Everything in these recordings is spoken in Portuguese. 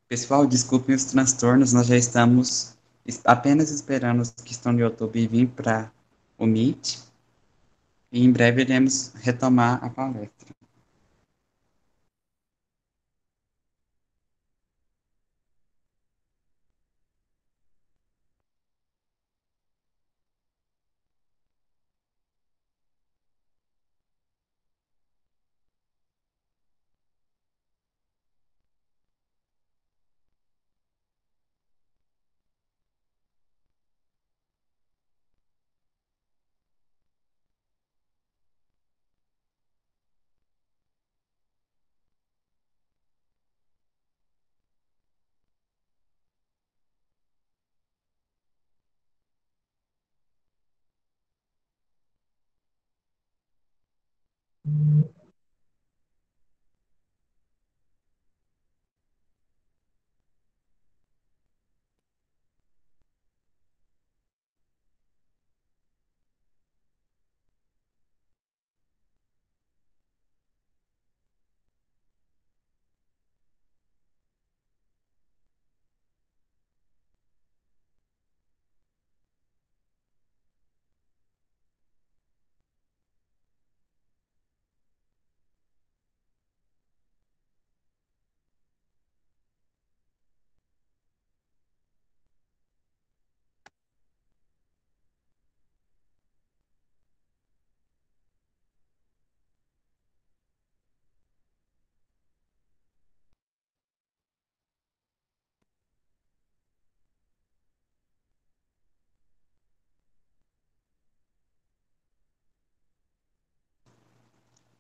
Pessoal, desculpem os transtornos, nós já estamos apenas esperando os que estão no YouTube vir para o Meet e em breve iremos retomar a palestra.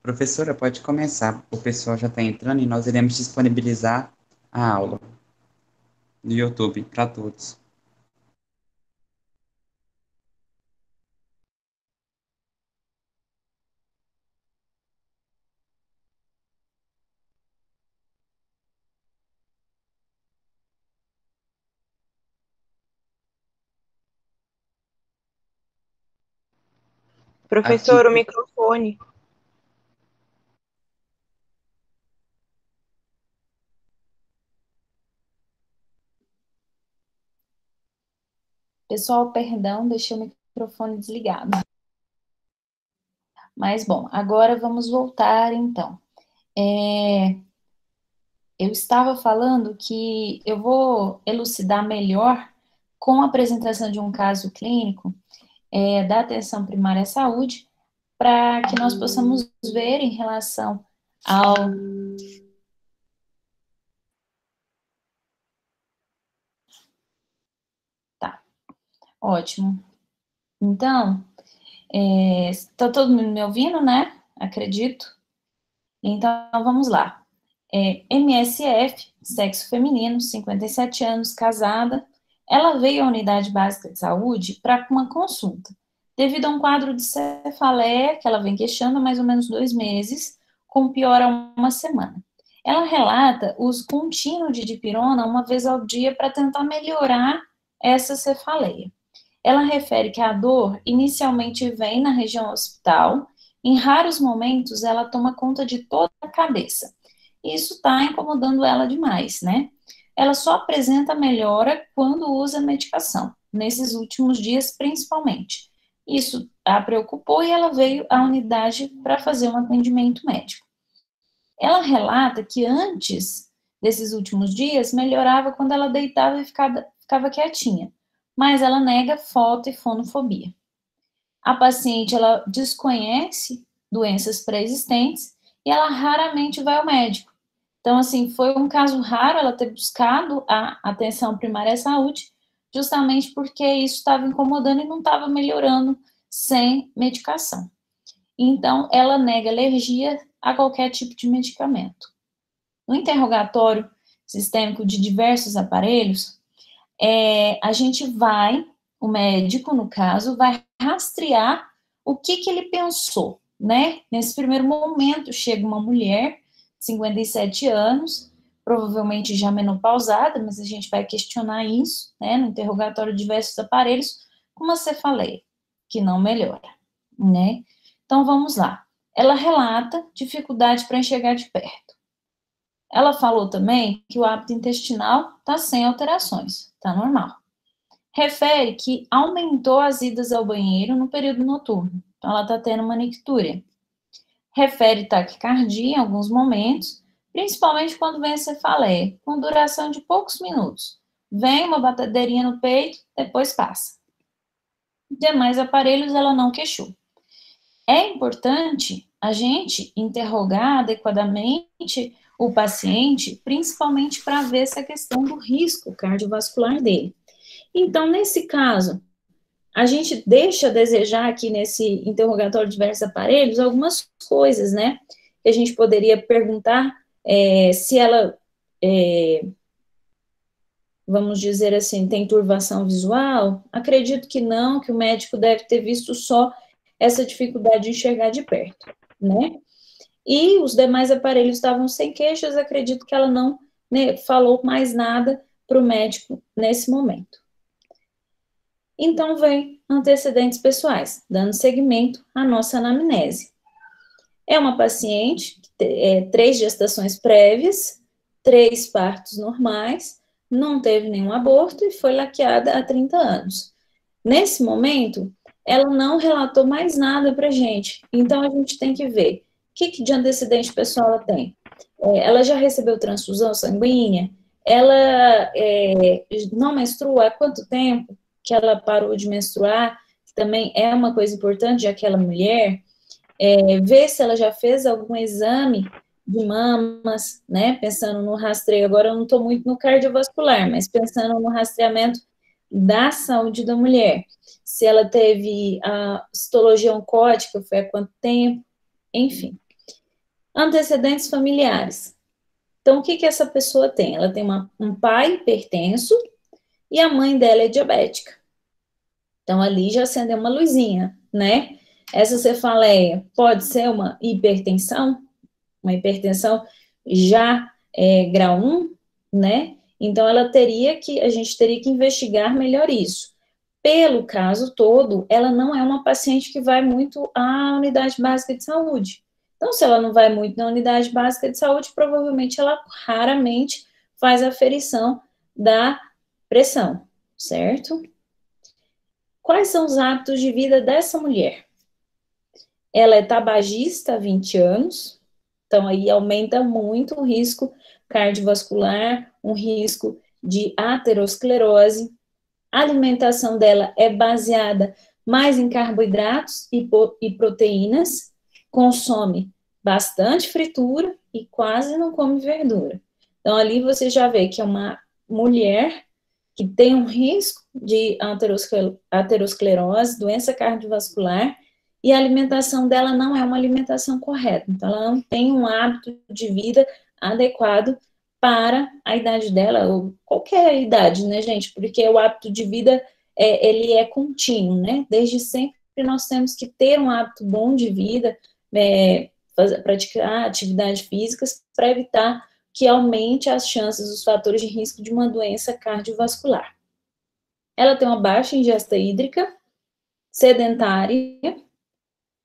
Professora, pode começar. O pessoal já está entrando e nós iremos disponibilizar a aula no YouTube para todos. Aqui, Professor, o microfone. Pessoal, perdão, deixei o microfone desligado. Mas, bom, agora vamos voltar, então. Eu estava falando que eu vou elucidar melhor com a apresentação de um caso clínico da atenção primária à saúde, para que nós possamos ver em relação ao... Tá, ótimo. Então, está todo mundo me ouvindo, né? Acredito. Então, vamos lá. MSF, sexo feminino, 57 anos, casada. Ela veio à unidade básica de saúde para uma consulta, devido a um quadro de cefaleia que ela vem queixando há mais ou menos 2 meses, com piora há uma semana. Ela relata o uso contínuo de dipirona uma vez ao dia para tentar melhorar essa cefaleia. Ela refere que a dor inicialmente vem na região occipital, em raros momentos ela toma conta de toda a cabeça. Isso está incomodando ela demais, né? Ela só apresenta melhora quando usa medicação, nesses últimos dias principalmente. Isso a preocupou e ela veio à unidade para fazer um atendimento médico. Ela relata que antes desses últimos dias melhorava quando ela deitava e ficava quietinha, mas ela nega foto e fonofobia. A paciente ela desconhece doenças pré-existentes e ela raramente vai ao médico. Então, assim, foi um caso raro ela ter buscado a atenção primária à saúde, justamente porque isso estava incomodando e não estava melhorando sem medicação. Então, ela nega alergia a qualquer tipo de medicamento. No interrogatório sistêmico de diversos aparelhos, a gente vai, o médico, no caso, vai rastrear o que ele pensou, né? Nesse primeiro momento, chega uma mulher, 57 anos, provavelmente já menopausada, mas a gente vai questionar isso, né? No interrogatório de diversos aparelhos, com uma cefaleia, que não melhora, né? Então, vamos lá. Ela relata dificuldade para enxergar de perto. Ela falou também que o hábito intestinal está sem alterações, está normal. Refere que aumentou as idas ao banheiro no período noturno, então ela está tendo uma nictúria. Refere taquicardia em alguns momentos, principalmente quando vem a cefaleia, com duração de poucos minutos. Vem uma batedeirinha no peito, depois passa. Demais aparelhos ela não queixou. É importante a gente interrogar adequadamente o paciente, principalmente para ver essa questão do risco cardiovascular dele. Então, nesse caso, a gente deixa a desejar aqui nesse interrogatório de diversos aparelhos algumas coisas, né? Que a gente poderia perguntar se ela, vamos dizer assim, tem turvação visual. Acredito que não, que o médico deve ter visto só essa dificuldade de enxergar de perto, né? E os demais aparelhos estavam sem queixas, acredito que ela não, né, falou mais nada para o médico nesse momento. Então, vem antecedentes pessoais, dando seguimento à nossa anamnese. É uma paciente que tem 3 gestações prévias, 3 partos normais, não teve nenhum aborto e foi laqueada há 30 anos. Nesse momento, ela não relatou mais nada para a gente, então a gente tem que ver o que de antecedente pessoal ela tem. Ela já recebeu transfusão sanguínea? Ela não menstrua há quanto tempo que ela parou de menstruar? Também é uma coisa importante, já que ela é mulher. Ver se ela já fez algum exame de mamas, né? Pensando no rastreio. Agora eu não estou muito no cardiovascular, mas pensando no rastreamento da saúde da mulher. Se ela teve a citologia oncótica, foi há quanto tempo? Enfim. Antecedentes familiares. Então, o que essa pessoa tem? Ela tem um pai hipertenso e a mãe dela é diabética. Então, ali já acendeu uma luzinha, né? Essa cefaleia pode ser uma hipertensão já grau 1, né? Então, a gente teria que investigar melhor isso. Pelo caso todo, ela não é uma paciente que vai muito à unidade básica de saúde. Então, se ela não vai muito na unidade básica de saúde, provavelmente ela raramente faz a aferição da pressão, certo? Quais são os hábitos de vida dessa mulher? Ela é tabagista há 20 anos, então aí aumenta muito o risco cardiovascular, um risco de aterosclerose. A alimentação dela é baseada mais em carboidratos e proteínas, consome bastante fritura e quase não come verdura. Então, ali você já vê que é uma mulher que tem um risco de aterosclerose, doença cardiovascular, e a alimentação dela não é uma alimentação correta. Então, ela não tem um hábito de vida adequado para a idade dela, ou qualquer idade, né, gente? Porque o hábito de vida, ele é contínuo, né? Desde sempre nós temos que ter um hábito bom de vida, praticar atividades físicas para evitar que aumente as chances, os fatores de risco de uma doença cardiovascular. Ela tem uma baixa ingesta hídrica, sedentária,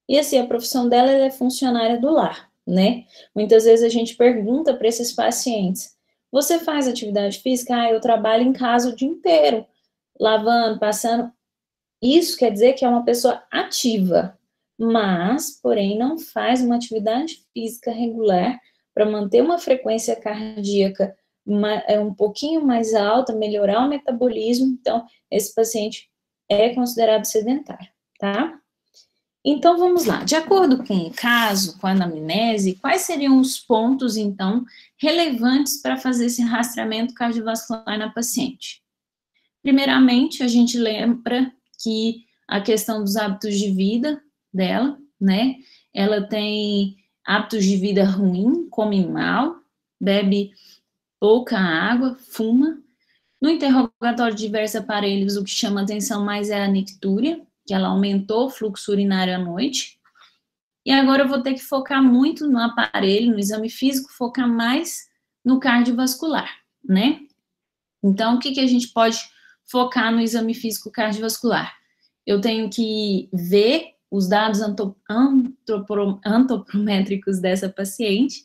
e assim, a profissão dela é funcionária do lar, né? Muitas vezes a gente pergunta para esses pacientes, você faz atividade física? Eu trabalho em casa o dia inteiro, lavando, passando. Isso quer dizer que é uma pessoa ativa, mas, porém, não faz uma atividade física regular para manter uma frequência cardíaca um pouquinho mais alta, melhorar o metabolismo. Então, esse paciente é considerado sedentário, tá? Então, vamos lá. De acordo com o caso, com a anamnese, quais seriam os pontos, então, relevantes para fazer esse rastreamento cardiovascular na paciente? Primeiramente, a gente lembra que a questão dos hábitos de vida dela, né? Ela tem hábitos de vida ruim, come mal, bebe pouca água, fuma. No interrogatório de diversos aparelhos, o que chama atenção mais é a nictúria, que ela aumentou o fluxo urinário à noite. E agora eu vou ter que focar muito no aparelho, no exame físico, focar mais no cardiovascular, né? Então, o que a gente pode focar no exame físico cardiovascular? Eu tenho que ver os dados antropométricos dessa paciente,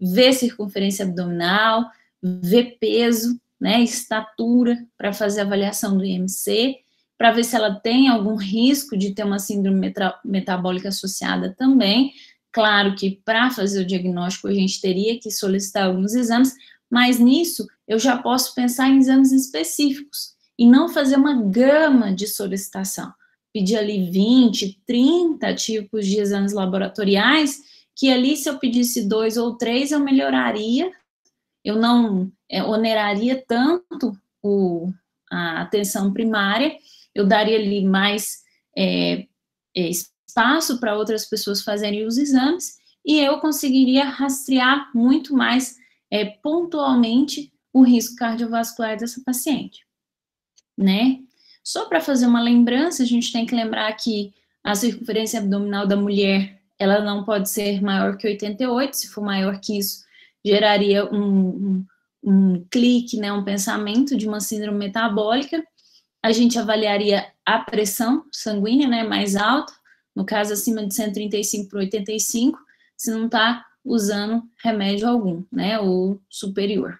ver circunferência abdominal, ver peso, né, estatura, para fazer a avaliação do IMC, para ver se ela tem algum risco de ter uma síndrome metabólica associada também. Claro que para fazer o diagnóstico a gente teria que solicitar alguns exames, mas nisso eu já posso pensar em exames específicos e não fazer uma gama de solicitação. Pedir ali 20, 30 tipos de exames laboratoriais, que ali se eu pedisse 2 ou 3 eu melhoraria, eu não oneraria tanto a atenção primária, eu daria ali mais espaço para outras pessoas fazerem os exames e eu conseguiria rastrear muito mais pontualmente o risco cardiovascular dessa paciente, né? Só para fazer uma lembrança, a gente tem que lembrar que a circunferência abdominal da mulher, ela não pode ser maior que 88, se for maior que isso, geraria um clique, né, um pensamento de uma síndrome metabólica. A gente avaliaria a pressão sanguínea, né, mais alta, no caso acima de 135 por 85, se não está usando remédio algum, né, ou superior.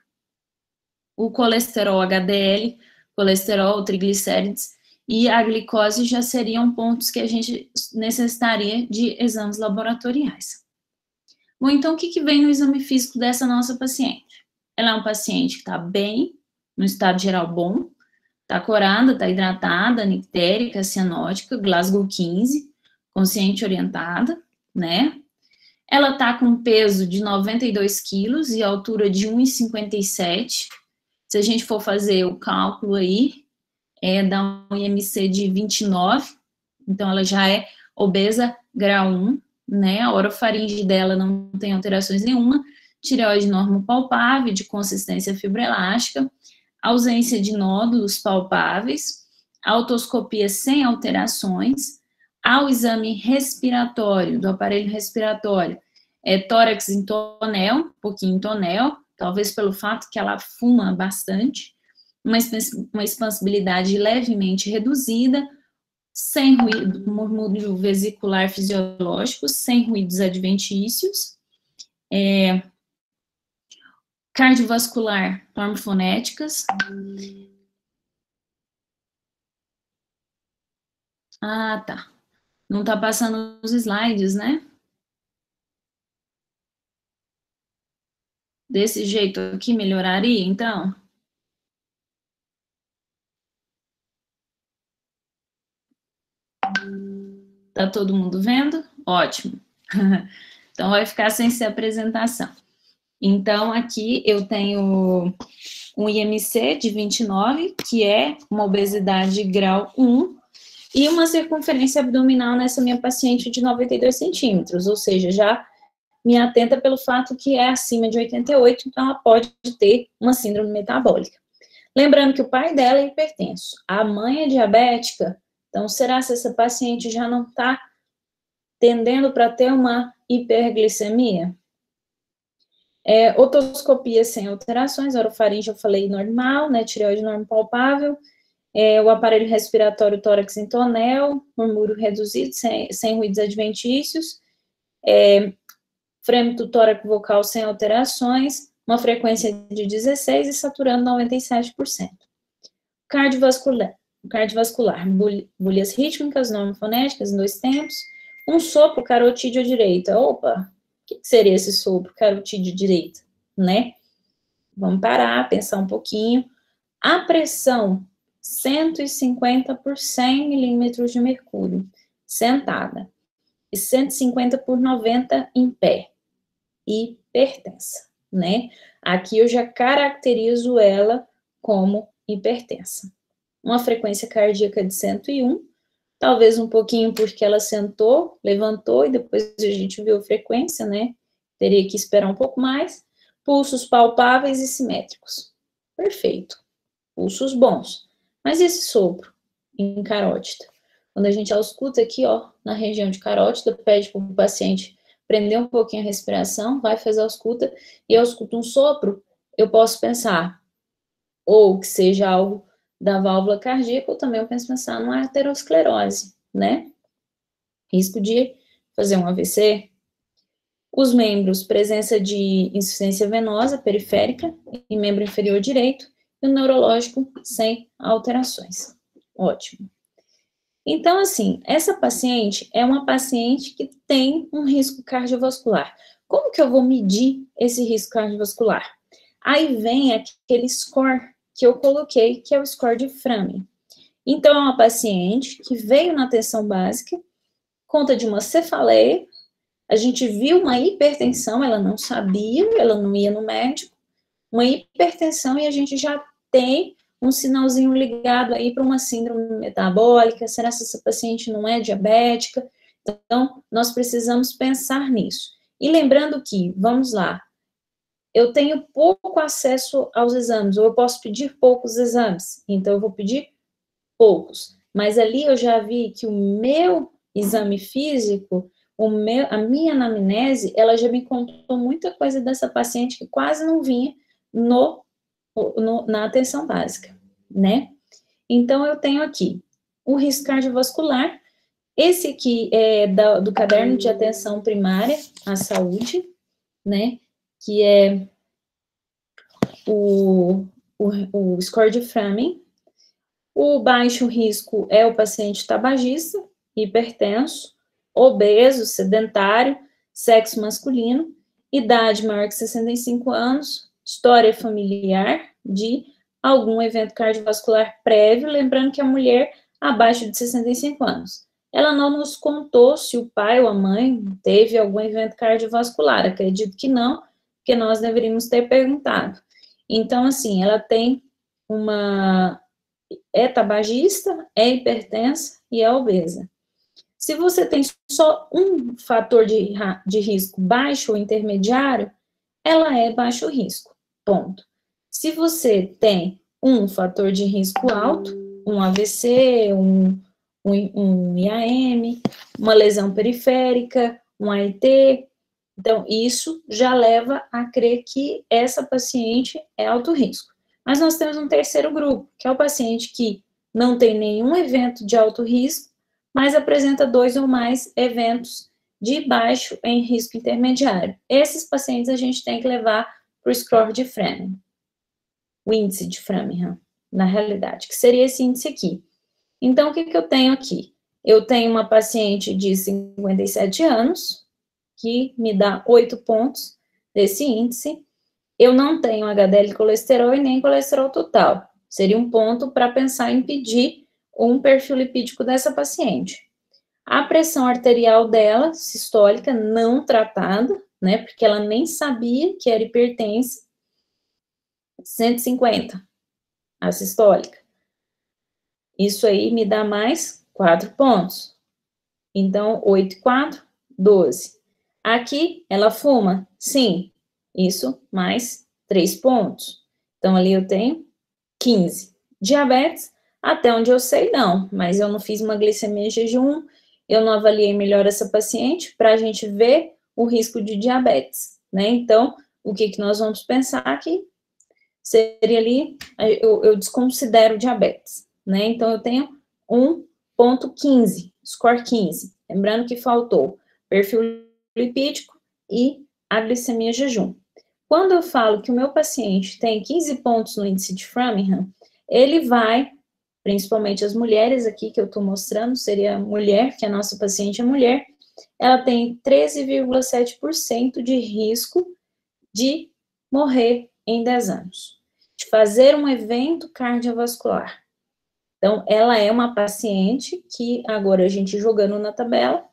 O colesterol HDL, colesterol, triglicérides e a glicose já seriam pontos que a gente necessitaria de exames laboratoriais. Bom, então o que vem no exame físico dessa nossa paciente? Ela é uma paciente que está bem, no estado geral bom, está corada, está hidratada, nictérica, cianótica, Glasgow 15, consciente orientada, né? Ela está com peso de 92 quilos e altura de 1,57. Se a gente for fazer o cálculo aí, dá um IMC de 29, então ela já é obesa grau 1, né? A orofaringe dela não tem alterações nenhuma, tireoide normopalpável, de consistência fibroelástica, ausência de nódulos palpáveis, autoscopia sem alterações, ao exame respiratório, do aparelho respiratório, tórax em tonel, um pouquinho em tonel, talvez pelo fato que ela fuma bastante, uma expansibilidade levemente reduzida, sem ruído, murmúrio vesicular fisiológico, sem ruídos adventícios, cardiovascular, normofonéticas. Ah, tá. Não tá passando os slides, né? Desse jeito aqui melhoraria, então? Tá todo mundo vendo? Ótimo. Então, vai ficar sem ser apresentação. Então, aqui eu tenho um IMC de 29, que é uma obesidade grau 1, e uma circunferência abdominal nessa minha paciente de 92 centímetros, ou seja, já me atenta pelo fato que é acima de 88, então ela pode ter uma síndrome metabólica. Lembrando que o pai dela é hipertenso, a mãe é diabética, então será se essa paciente já não está tendendo para ter uma hiperglicemia? Otoscopia sem alterações, orofaringe eu falei normal, né, tireoide normopalpável, o aparelho respiratório tórax em tonel, murmúrio reduzido, sem ruídos adventícios, frêmito tórax vocal sem alterações, uma frequência de 16 e saturando 97%. Cardiovascular, bolhas rítmicas, normofonéticas em 2 tempos, um sopro carotídeo à direita. Opa, o que seria esse sopro carotídeo à direita, né? Vamos parar, pensar um pouquinho. A pressão, 150 por 100 milímetros de mercúrio, sentada, e 150 por 90 em pé, hipertensa, né? Aqui eu já caracterizo ela como hipertensa. Uma frequência cardíaca de 101, talvez um pouquinho porque ela sentou, levantou e depois a gente viu a frequência, né? Teria que esperar um pouco mais. Pulsos palpáveis e simétricos. Perfeito. Pulsos bons. Mas esse sopro em carótida? Quando a gente ausculta aqui, ó, na região de carótida, pede para o paciente prender um pouquinho a respiração, vai fazer a ausculta, e ausculta um sopro, eu posso pensar ou que seja algo da válvula cardíaca, ou também eu penso pensar numa aterosclerose, né? Risco de fazer um AVC. Os membros, presença de insuficiência venosa periférica e membro inferior direito, e o neurológico sem alterações. Ótimo. Então, assim, essa paciente é uma paciente que tem um risco cardiovascular. Como que eu vou medir esse risco cardiovascular? Aí vem aquele score que eu coloquei, que é o score de Framingham. Então, é uma paciente que veio na atenção básica, conta de uma cefaleia, a gente viu uma hipertensão, ela não sabia, ela não ia no médico, uma hipertensão e a gente já tem um sinalzinho ligado aí para uma síndrome metabólica, será que essa paciente não é diabética? Então, nós precisamos pensar nisso. E lembrando que, vamos lá, eu tenho pouco acesso aos exames, ou eu posso pedir poucos exames, então eu vou pedir poucos. Mas ali eu já vi que o meu exame físico, a minha anamnese, ela já me contou muita coisa dessa paciente que quase não vinha na atenção básica, né? Então, eu tenho aqui o risco cardiovascular, esse aqui é do caderno de atenção primária à saúde, né? Que é o score de Framingham. O baixo risco é o paciente tabagista, hipertenso, obeso, sedentário, sexo masculino, idade maior que 65 anos, história familiar de algum evento cardiovascular prévio, lembrando que a mulher abaixo de 65 anos. Ela não nos contou se o pai ou a mãe teve algum evento cardiovascular, acredito que não, porque nós deveríamos ter perguntado. Então, assim, ela tem é tabagista, é hipertensa e é obesa. Se você tem só um fator de risco baixo ou intermediário, ela é baixo risco, ponto. Se você tem um fator de risco alto, um AVC, um IAM, uma lesão periférica, um AIT, então isso já leva a crer que essa paciente é alto risco. Mas nós temos um terceiro grupo, que é o paciente que não tem nenhum evento de alto risco, mas apresenta 2 ou mais eventos de baixo em risco intermediário. Esses pacientes a gente tem que levar para o score de Framingham, o índice de Framingham, na realidade, que seria esse índice aqui. Então, o que eu tenho aqui? Eu tenho uma paciente de 57 anos, que me dá 8 pontos desse índice. Eu não tenho HDL colesterol e nem colesterol total. Seria um ponto para pensar em pedir um perfil lipídico dessa paciente. A pressão arterial dela, sistólica, não tratada, né, porque ela nem sabia que era hipertensa, 150, a sistólica. Isso aí me dá mais 4 pontos. Então, 8 e 4, 12. Aqui, ela fuma? Sim. Isso, mais 3 pontos. Então, ali eu tenho 15. Diabetes, até onde eu sei, não. Mas eu não fiz uma glicemia em jejum, eu não avaliei melhor essa paciente para a gente ver o risco de diabetes, né? Então, o que nós vamos pensar aqui seria ali, eu desconsidero diabetes, né? Então, eu tenho 1,15, score 15. Lembrando que faltou perfil lipídico e a glicemia jejum. Quando eu falo que o meu paciente tem 15 pontos no índice de Framingham, ele vai, principalmente as mulheres aqui que eu estou mostrando, seria mulher, que a nossa paciente é mulher, ela tem 13,7% de risco de morrer em 10 anos, de fazer um evento cardiovascular. Então, ela é uma paciente que, agora a gente jogando na tabela,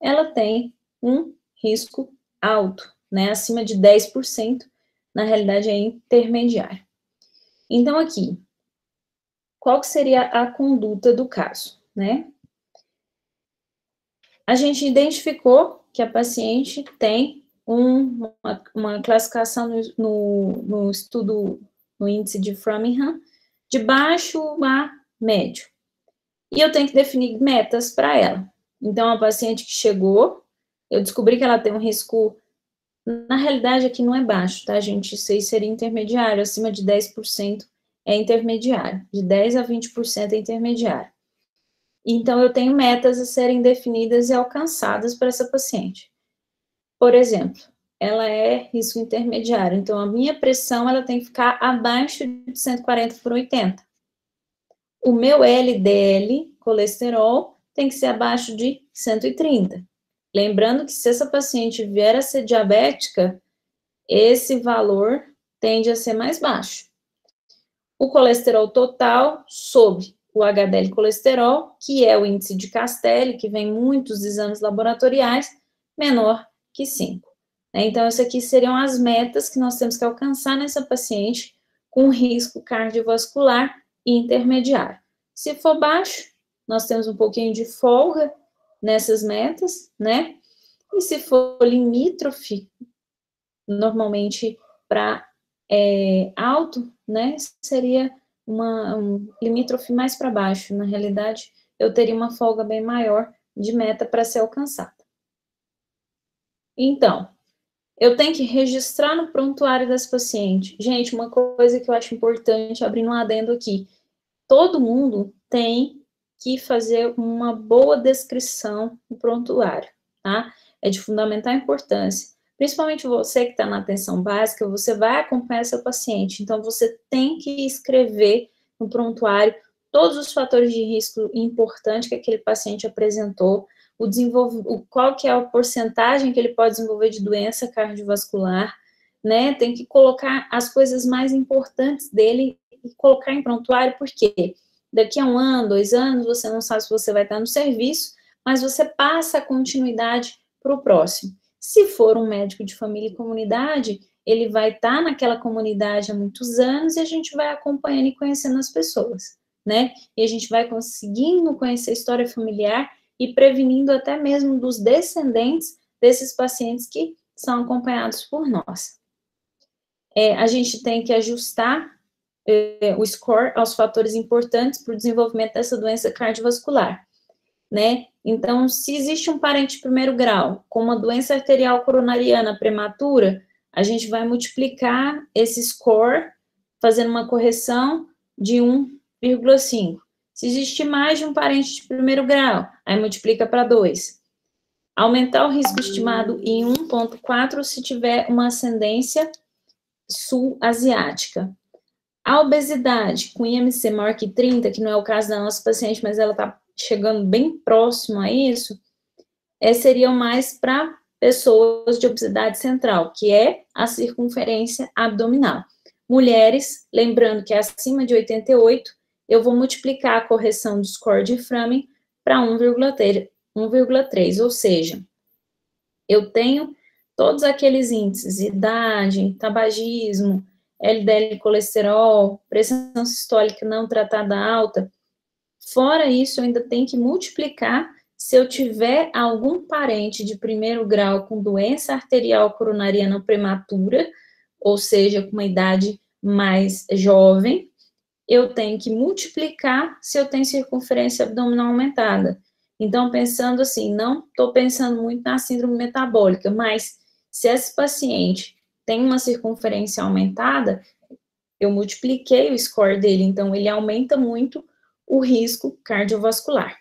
ela tem um risco alto, né, acima de 10%, na realidade é intermediário. Então, aqui, qual que seria a conduta do caso, né? A gente identificou que a paciente tem uma classificação no estudo, no índice de Framingham, de baixo a médio. E eu tenho que definir metas para ela. Então, a paciente que chegou, eu descobri que ela tem um risco, na realidade aqui não é baixo, tá, gente? Isso aí seria intermediário, acima de 10% é intermediário, de 10 a 20% é intermediário. Então, eu tenho metas a serem definidas e alcançadas para essa paciente. por exemplo, ela é risco intermediário, então a minha pressão ela tem que ficar abaixo de 140/80. O meu LDL, colesterol, tem que ser abaixo de 130. Lembrando que se essa paciente vier a ser diabética, esse valor tende a ser mais baixo. O colesterol total sobre o HDL colesterol, que é o índice de Castelli, que vem muitos exames laboratoriais, menor que 5. Então, essas aqui seriam as metas que nós temos que alcançar nessa paciente com risco cardiovascular intermediário. Se for baixo, nós temos um pouquinho de folga nessas metas, né? E se for limítrofe, normalmente para alto, né, seria um limítrofe mais para baixo. Na realidade, eu teria uma folga bem maior de meta para ser alcançada. Então, eu tenho que registrar no prontuário desse paciente. Gente, uma coisa que eu acho importante, abrindo um adendo aqui, todo mundo tem que fazer uma boa descrição no prontuário, tá? É de fundamental importância. Principalmente você que está na atenção básica, você vai acompanhar seu paciente, então você tem que escrever no prontuário todos os fatores de risco importantes que aquele paciente apresentou, qual que é a porcentagem que ele pode desenvolver de doença cardiovascular, né? Tem que colocar as coisas mais importantes dele e colocar em prontuário, porque daqui a 1 ano, 2 anos, você não sabe se você vai estar no serviço, mas você passa a continuidade para o próximo. Se for um médico de família e comunidade, ele vai estar naquela comunidade há muitos anos e a gente vai acompanhando e conhecendo as pessoas, né? E a gente vai conseguindo conhecer a história familiar e prevenindo até mesmo dos descendentes desses pacientes que são acompanhados por nós. A gente tem que ajustar o score aos fatores importantes para o desenvolvimento dessa doença cardiovascular, né? Então, se existe um parente de primeiro grau com uma doença arterial coronariana prematura, a gente vai multiplicar esse score, fazendo uma correção de 1,5. Se existe mais de um parente de primeiro grau, aí multiplica para 2. Aumentar o risco estimado em 1,4 se tiver uma ascendência sul-asiática. A obesidade com IMC maior que 30, que não é o caso da nossa paciente, mas ela está chegando bem próximo a isso, seriam mais para pessoas de obesidade central, que é a circunferência abdominal. Mulheres, lembrando que é acima de 88, eu vou multiplicar a correção do score de Framin para 1,3, ou seja, eu tenho todos aqueles índices, idade, tabagismo, LDL colesterol, pressão sistólica não tratada alta. Fora isso, eu ainda tenho que multiplicar se eu tiver algum parente de primeiro grau com doença arterial coronariana prematura, ou seja, com uma idade mais jovem, eu tenho que multiplicar se eu tenho circunferência abdominal aumentada. Então, pensando assim, não estou pensando muito na síndrome metabólica, mas se esse paciente tem uma circunferência aumentada, eu multipliquei o score dele, então ele aumenta muito o risco cardiovascular.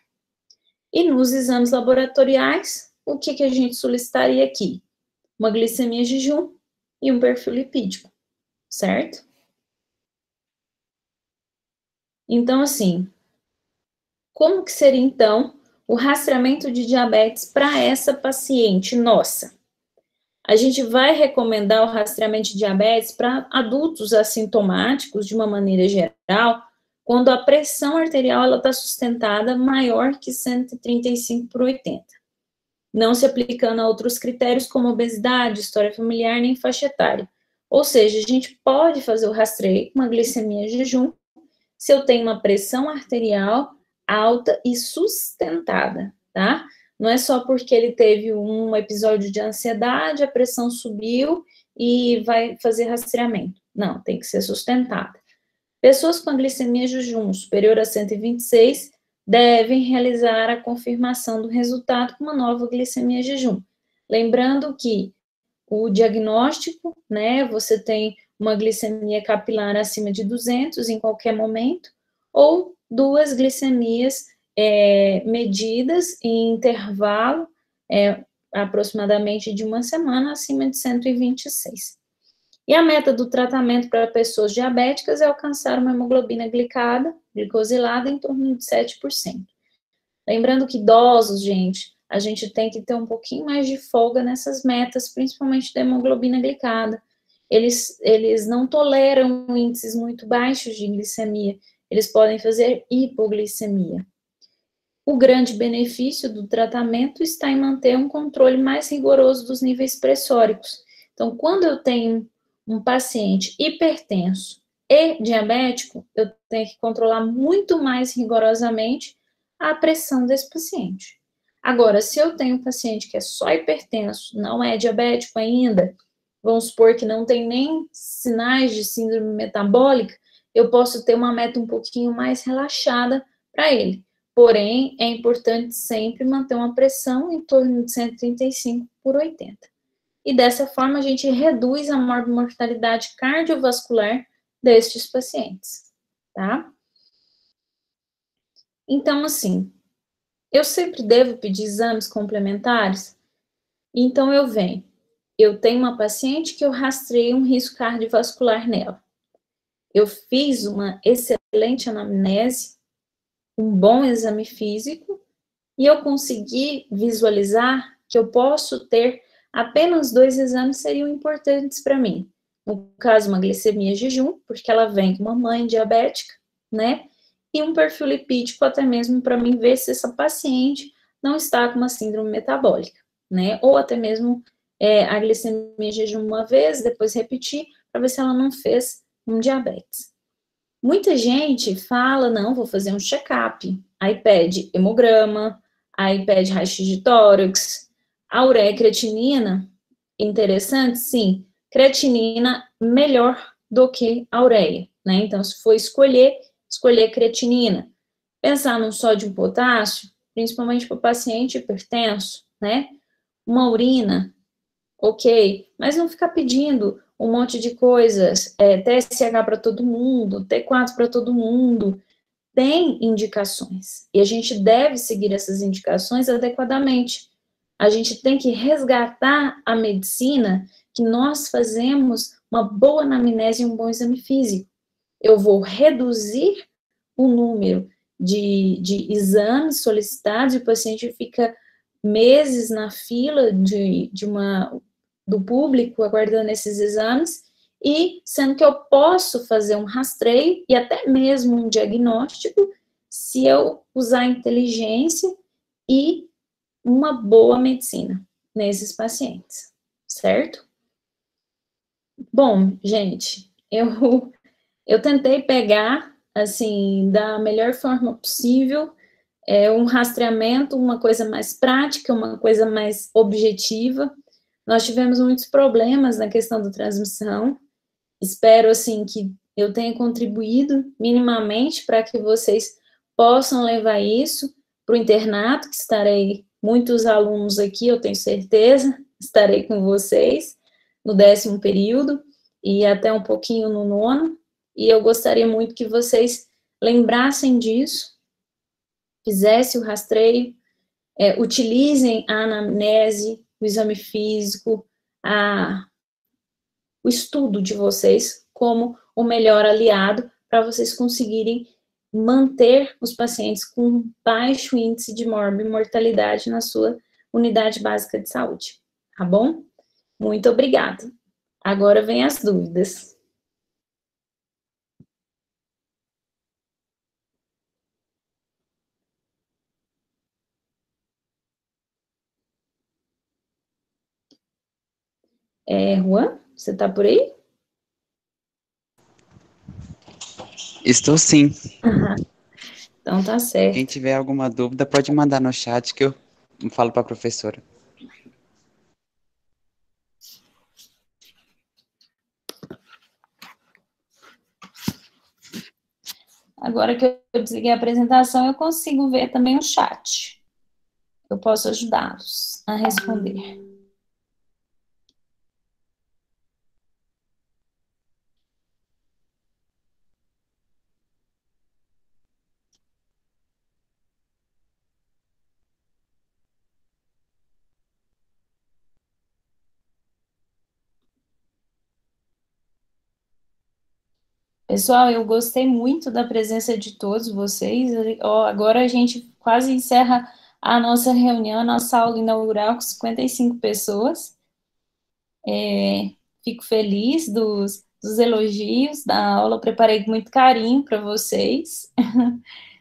E nos exames laboratoriais, o que a gente solicitaria aqui? Uma glicemia jejum e um perfil lipídico, certo? Então, assim, como que seria, então, o rastreamento de diabetes para essa paciente nossa? A gente vai recomendar o rastreamento de diabetes para adultos assintomáticos, de uma maneira geral, quando a pressão arterial está sustentada maior que 135/80, não se aplicando a outros critérios como obesidade, história familiar, nem faixa etária. Ou seja, a gente pode fazer o rastreio com uma glicemia jejum se eu tenho uma pressão arterial alta e sustentada, tá? Não é só porque ele teve um episódio de ansiedade, a pressão subiu e vai fazer rastreamento. Não, tem que ser sustentada. Pessoas com a glicemia jejum superior a 126 devem realizar a confirmação do resultado com uma nova glicemia jejum. Lembrando que o diagnóstico, né, você tem uma glicemia capilar acima de 200 em qualquer momento, ou 2 glicemias medidas em intervalo aproximadamente de uma semana, acima de 126. E a meta do tratamento para pessoas diabéticas é alcançar uma hemoglobina glicosilada em torno de 7%. Lembrando que idosos, gente, a gente tem que ter um pouquinho mais de folga nessas metas, principalmente da hemoglobina glicada. Eles não toleram índices muito baixos de glicemia, eles podem fazer hipoglicemia. O grande benefício do tratamento está em manter um controle mais rigoroso dos níveis pressóricos. Então, quando eu tenho um paciente hipertenso e diabético, eu tenho que controlar muito mais rigorosamente a pressão desse paciente. Agora, se eu tenho um paciente que é só hipertenso, não é diabético ainda, vamos supor que não tem nem sinais de síndrome metabólica, eu posso ter uma meta um pouquinho mais relaxada para ele. Porém, é importante sempre manter uma pressão em torno de 135/80. E dessa forma, a gente reduz a morbimortalidade cardiovascular destes pacientes, tá? Então, assim, eu sempre devo pedir exames complementares? Então, eu tenho uma paciente que eu rastreei um risco cardiovascular nela. Eu fiz uma excelente anamnese, um bom exame físico, e eu consegui visualizar que eu posso ter apenas 2 exames seriam importantes para mim. No caso, uma glicemia jejum, porque ela vem com uma mãe diabética, né? E um perfil lipídico, até mesmo para mim ver se essa paciente não está com uma síndrome metabólica, né? Ou até mesmo a glicemia jejum uma vez, depois repetir, para ver se ela não fez um diabetes. Muita gente fala, não, vou fazer um check-up, aí pede hemograma, aí pede raio-x de tórax, a ureia e creatinina, interessante, sim, creatinina melhor do que a ureia, né? Então, se for escolher creatinina. Pensar no sódio e potássio, principalmente para o paciente hipertenso, né? Uma urina, ok, mas não ficar pedindo um monte de coisas, TSH para todo mundo, T4 para todo mundo, tem indicações, e a gente deve seguir essas indicações adequadamente. A gente tem que resgatar a medicina que nós fazemos uma boa anamnese e um bom exame físico. Eu vou reduzir o número de exames solicitados e o paciente fica meses na fila do público aguardando esses exames, e sendo que eu posso fazer um rastreio e até mesmo um diagnóstico se eu usar inteligência e uma boa medicina nesses pacientes, certo? Bom, gente, eu tentei pegar, assim, da melhor forma possível, um rastreamento, uma coisa mais prática, uma coisa mais objetiva. Nós tivemos muitos problemas na questão da transmissão. Espero, assim, que eu tenha contribuído minimamente para que vocês possam levar isso para o internato, que estarei, muitos alunos aqui, eu tenho certeza, estarei com vocês no 10º período e até um pouquinho no 9º, e eu gostaria muito que vocês lembrassem disso, fizessem o rastreio, utilizem a anamnese, o exame físico, o estudo de vocês como o melhor aliado para vocês conseguirem manter os pacientes com baixo índice de morbimortalidade na sua unidade básica de saúde, tá bom? Muito obrigada. Agora vem as dúvidas. Juan, você está por aí? Estou sim. Então tá certo. Quem tiver alguma dúvida pode mandar no chat que eu falo para a professora. Agora que eu desliguei a apresentação, eu consigo ver também o chat. Eu posso ajudá-los a responder. Pessoal, eu gostei muito da presença de todos vocês. Ó, agora a gente quase encerra a nossa reunião, a nossa aula inaugural com 55 pessoas. Fico feliz dos elogios da aula, eu preparei com muito carinho para vocês.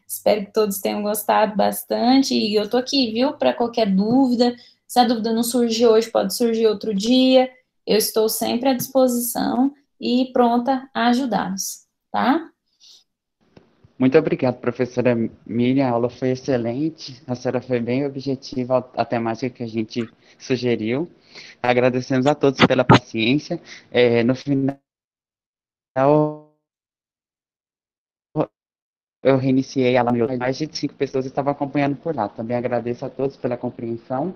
Espero que todos tenham gostado bastante. E eu tô aqui, viu, para qualquer dúvida. Se a dúvida não surgir hoje, pode surgir outro dia. Eu estou sempre à disposição e pronta a ajudá-los, tá? Muito obrigado, professora Miriam. A aula foi excelente. A senhora foi bem objetiva à temática que a gente sugeriu. Agradecemos a todos pela paciência. No final, eu reiniciei ela, mais de 5 pessoas estavam acompanhando por lá. Também agradeço a todos pela compreensão.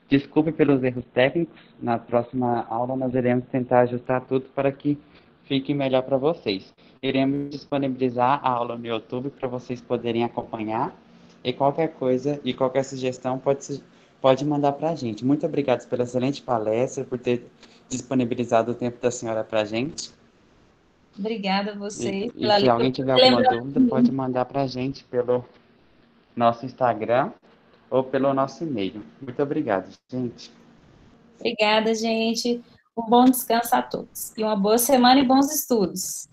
Desculpe pelos erros técnicos. Na próxima aula, nós iremos tentar ajustar tudo para que fique melhor para vocês. Iremos disponibilizar a aula no YouTube para vocês poderem acompanhar. E qualquer coisa e qualquer sugestão pode mandar para a gente. Muito obrigado pela excelente palestra, por ter disponibilizado o tempo da senhora para a gente. Obrigada a vocês E pela se alguém leitura. tiver alguma dúvida, pode mandar para a gente pelo nosso Instagram ou pelo nosso e-mail. Muito obrigado, gente. Obrigada, gente. Um bom descanso a todos. E uma boa semana e bons estudos.